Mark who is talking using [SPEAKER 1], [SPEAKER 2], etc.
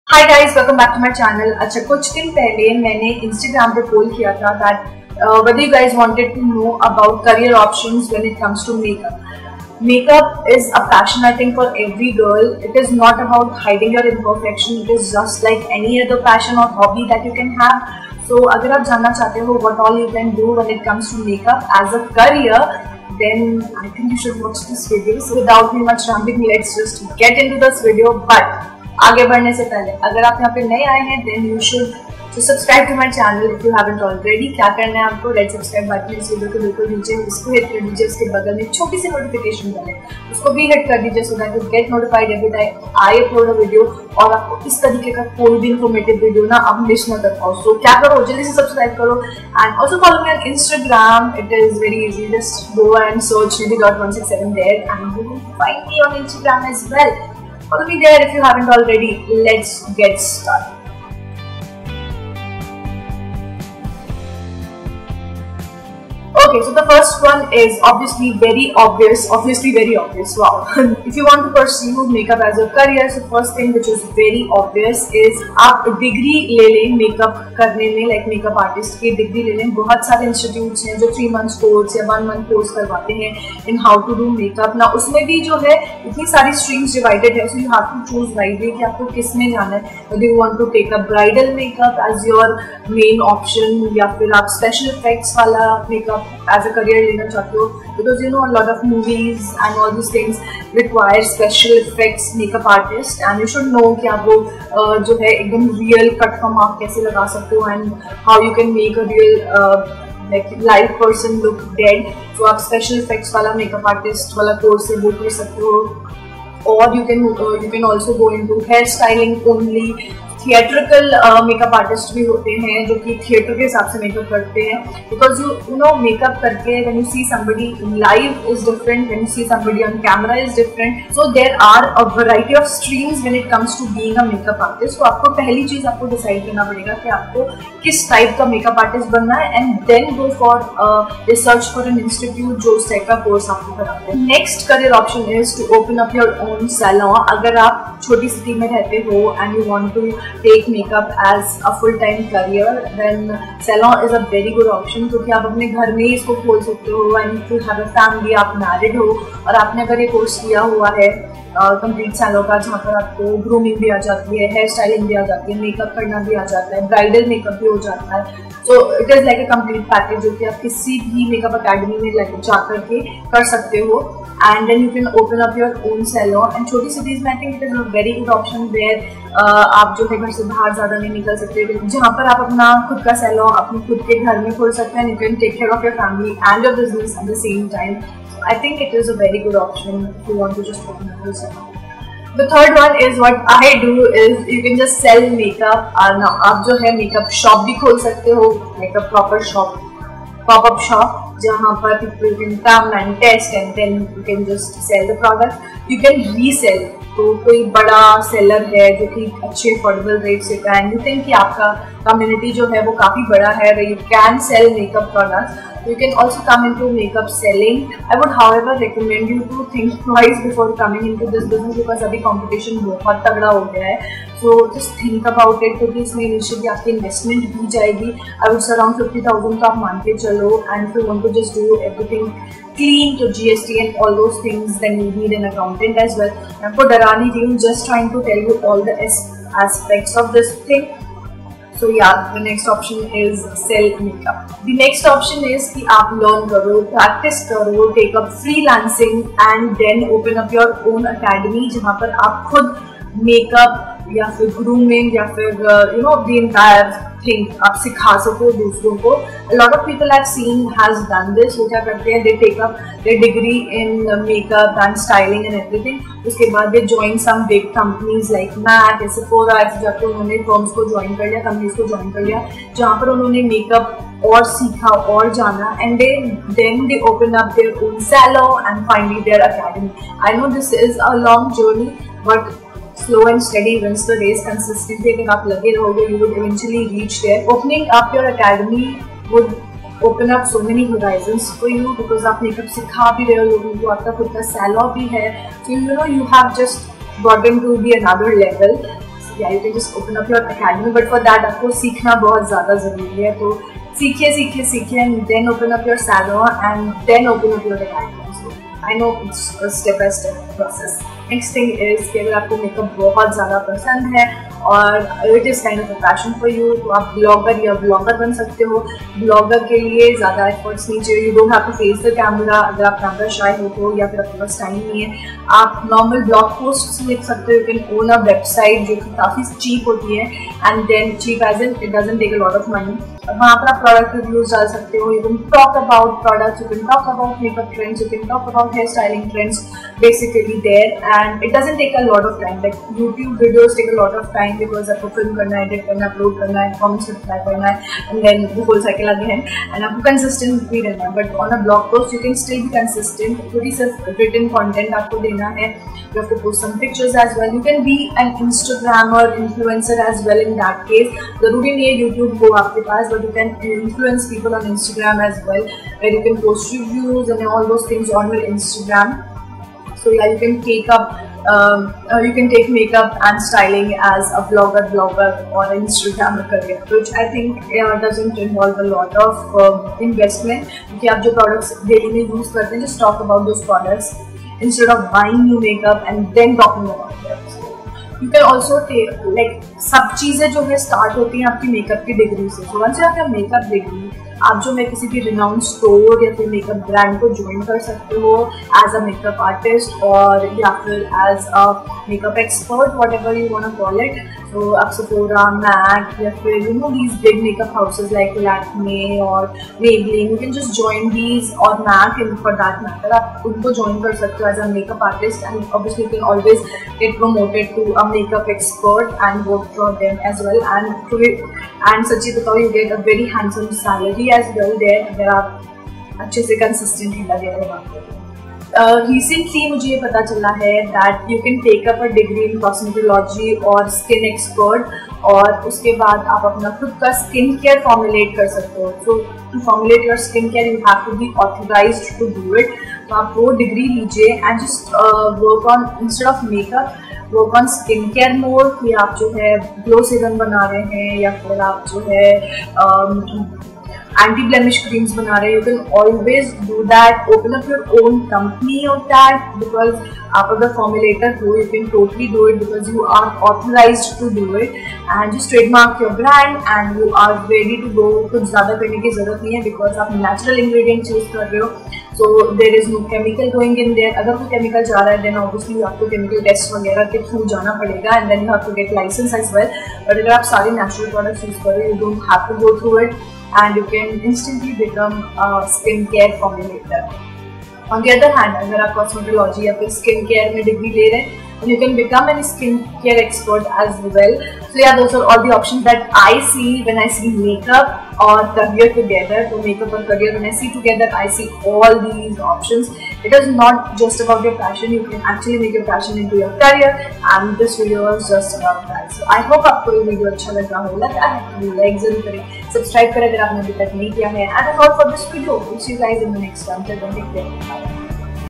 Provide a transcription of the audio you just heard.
[SPEAKER 1] Hi guys, welcome back to my channel. अच्छा, कुछ दिन पहले मैंने इंस्टाग्राम पे पोल किया था that whether you guys wanted to know about career options when it comes to makeup. Makeup is a passion, I think, for every girl. It is not about hiding your imperfection. It is just like any other passion or hobby that you can have. So अगर आप जानना चाहते हो what all you can do when it comes to makeup as a career, then I think you should watch this video. So without me much rambling, let's just get into this video. But आगे बढ़ने से पहले अगर आप यहाँ पे नए आए हैं then you should subscribe to my channel if you haven't already. क्या करना है आपको, रेड सब्सक्राइब बटन इस वीडियो के बिल्कुल नीचे, उसको हिट कर दीजिए। उसके बगल में छोटी सी नोटिफिकेशन बेल है, उसको भी हिट कर दीजिए so that you get notified every time I upload a video और आपको इस तरीके का कोई भी इन्फॉर्मेटिव वीडियो ना आप मिस ना कर पाओ। सो क्या करो, जल्दी से सब्सक्राइब करो and also follow me on Instagram. It is very easy, just go and search nidhi.167 there and you will find me on Instagram as well. Follow me there if you haven't already. Let's get started. Okay, so the first one is obviously very obvious. Wow. If you want to pursue makeup as a career, so first thing which is very obvious is आप degree ले लें makeup करने में, like makeup artist की degree ले लें. बहुत सारे इंस्टीट्यूट्स हैं जो 3 months कोर्स या 1 month कोर्स करवाते हैं in how to do makeup. ना उसमें भी जो है इतनी सारी स्ट्रीम्स डिवाइडेड है, so you have to choose wisely कि आपको किस में जाना है. whether you want to take up bridal makeup as your main option या फिर आप स्पेशल इफेक्ट्स वाला मेकअप as a career लेना चाहते हो, because you know a lot of movies and all these things require special effects makeup artist and you should know कि आप वो जो है एकदम real cut का मार्क कैसे लगा सकते हो and how you can make a real like live person look dead. तो आप special effects वाला makeup artist वाला course से वो कर सकते हो. और you can also go into hair styling only. Theatrical makeup artist भी होते हैं जो कि थिएटर के हिसाब से मेकअप करते हैं, बिकॉज यू नो मेकअप करके when you see somebody live is different, when you see somebody on camera is different. So there are a variety of streams when it comes to being a makeup artist. तो आपको पहली चीज आपको decide करना पड़ेगा कि आपको किस टाइप का मेकअप आर्टिस्ट बनना है and then go for research for an institute जो उस टाइप का कोर्स आपको कराते हैं. Next career option is to open up your own salon. अगर आप छोटी सिटी में रहते हो and you want to take makeup as a full-time career, then salon is a very good option क्योंकि आप अपने घर में ही इसको खोल सकते हो. and if you have a family, आप मैरिड हो और आपने अगर ये कोर्स किया हुआ है कंप्लीट सैलून का, जहाँ पर आपको ग्रूमिंग भी आ जाती है, हेयर स्टाइलिंग भी आ जाती है, मेकअप करना भी आ जाता है, ब्राइडल मेकअप भी हो जाता है. So it is like a complete package जो कि आप किसी भी मेकअप अकेडमी में जा करके कर सकते हो and then you can open up your own salon. and छोटी सिटीज में I think it is a very good option where आप जो है घर से बाहर ज़्यादा नहीं निकल सकते, जहाँ पर आप अपना खुद का सैलून अपने खुद के घर में खोल सकते हैं. you can take care of your family and your business at the same time. so I think it is a very good option if you want to just open up your salon. The third one is what I do is you can just sell makeup. now आप जो है makeup shop भी खोल सकते हो, like a proper shop, pop-up shop, जहाँ पर people can come and test and then you can just sell the product. You can resell. तो कोई बड़ा सेलर है जो कि अच्छे अफोर्डेबल रेट से का एंड यू थिंक कि आपका कम्युनिटी जो है वो काफ़ी बड़ा है, where you can sell makeup products. You can also come into makeup selling. I would however recommend you to think twice before coming into this business because अभी competition बहुत तगड़ा हो गया है. So just think about it क्योंकि इसमें initially आपकी investment भी जाएगी. I would say around 50,000 का आप मान के चलो, and if you want to just do everything clean to GST and all those things, then you need an accountant as well. मैं आपको डरा नहीं रही हूँ, just trying to tell you all the aspects of this thing. So yeah, the next option is sell makeup. The next option is कि आप learn करो, practice करो, take up freelancing and then open up your own academy जहाँ पर आप खुद makeup या फिर grooming या फिर you know the entire thing आप सिखा सको दूसरों को. A lot of people I've seen has done this. वो क्या करते हैं, they take up their degree in makeup and styling and everything. उसके बाद they join some big companies like MAC, Sephora, ऐसे जाके उन्होंने firms को join कर लिया, companies को join कर लिया, जहाँ पर उन्होंने makeup और सीखा और जाना and then they open up their own salon and finally their academy. I know this is a long journey but slow and steady wins the race. Consistency अगर आप लगे रहोगे you would eventually reach there. Opening up your academy would open up so many horizons for you because आप makeup सिखा भी रहे हो लोगों को, आपका खुद का सैलून भी है, so you know you have just gotten to the another level. या you can just open up your academy, but for that आपको सीखना बहुत ज़्यादा ज़रूरी है. तो सीखिए and then open up your salon and then open up your academy. I know it's a step by step process. Next thing is कि अगर आपको मेकअप बहुत ज़्यादा पसंद है और it is kind of a passion for you, तो आप ब्लॉगर या ब्लॉगर बन सकते हो. ब्लॉगर के लिए ज़्यादा एफर्ट्स नहीं चाहिए. You don't have to face the camera. अगर आप कैमरा शाय हो या फिर आपके पास टाइम नहीं है, आप नॉर्मल ब्लॉग पोस्ट लिख सकते हो. You can own a website जो कि काफ़ी चीप होती है, and then cheap as in it doesn't take a lot of money. वहाँ पर आप प्रोडक्ट रिव्यूज डाल सकते हो. You can talk about products, you can talk about makeup trends, you can talk about hair styling trends, basically there. And it doesn't take a lot of time. Like YouTube videos take a lot of time because आपको film करना है, edit करना है, upload करना है, comments reply करना है, and then the whole cycle again. And आपको consistent भी रहना है. But on a blog post you can still be consistent. थोड़ी सिर्फ written content आपको देना है. You have to post some pictures as well. You can be an Instagrammer, influencer as well in that case. जरूरी नहीं है YouTube हो आपके पास, but you can influence people on Instagram as well, where you can post reviews and all those things on your Instagram. So yeah, you can take makeup and styling as a blogger or an Instagram career, which I think doesn't involve a lot of investment. क्योंकि आप जो products daily में use करते हैं, just talk about those products instead of buying new makeup and then talking about them. You can also take like सब चीज़ें जो है start होती हैं आपकी मेकअप की डिग्री से. So once you have your makeup degree, आप जो है किसी भी रिनाउंड स्टोर या फिर मेकअप ब्रांड को ज्वाइन कर सकते हो एज अ मेकअप आर्टिस्ट और या फिर as a makeup expert, whatever you want to call it. तो आप सेफोरा, मैक या फिर you know these big makeup houses like Lakme और Maybelline, you can just join these, और MAC in for that matter, आप उनको join कर सकते हो as a makeup artist. And obviously you can always get promoted to a makeup expert and work for them as well. And सच्ची बताओ, you get a very handsome salary as well there अगर आप अच्छे से consistently लगे रहे वहाँ पे. रिसेंटली मुझे ये पता चला है that you can take up a degree in cosmetology और स्किन एक्सपर्ट, और उसके बाद आप अपना खुद का स्किन केयर फॉर्मुलेट कर सकते हो. So to formulate your skin care you have to be authorised to do it. तो आप वो डिग्री लीजिए and just work on, instead of makeup, work on skin care more. कि आप जो है ग्लो सीरम बना रहे हैं या फिर आप जो है एंटी ब्लेमिश क्रीम्स बना रहे हैं, you can always do that. Open up your own company of that, because आप अगर फॉर्मुलेटर हो you can totally do it because you are authorised to do it. And just trademark your brand and you are ready to go. कुछ ज़्यादा करने की जरूरत नहीं है बिकॉज आप नेचुरल इंग्रेडिएंट्स यूज कर रहे हो. So there is no chemical going in there. अगर कोई केमिकल जा रहा है देन ऑब्वियसली आपको केमिकल टेस्ट वगैरह के थ्रू जाना पड़ेगा and then you have to get licence as well. But अगर आप सारे नेचुरल प्रोडक्ट्स यूज कर रहे हो, you don't have to go through it and you can instantly become a skincare formulator. On the other hand, अगर आप cosmetology या फिर skincare में डिग्री ले रहे हैं, then you can become a skincare expert as well. So yeah, those are all the options that I see when I see makeup or career together. So makeup or career, when I see together, I see all these options. It is not just about your passion. You can actually make your passion into your career, and this video is just about that. So I hope आपको ये video अच्छा लगा होगा. Like जरूर करें, subscribe करें अगर आपने अभी तक नहीं किया है. And that's all for this video. We'll see you guys in the next one. Till then, take care.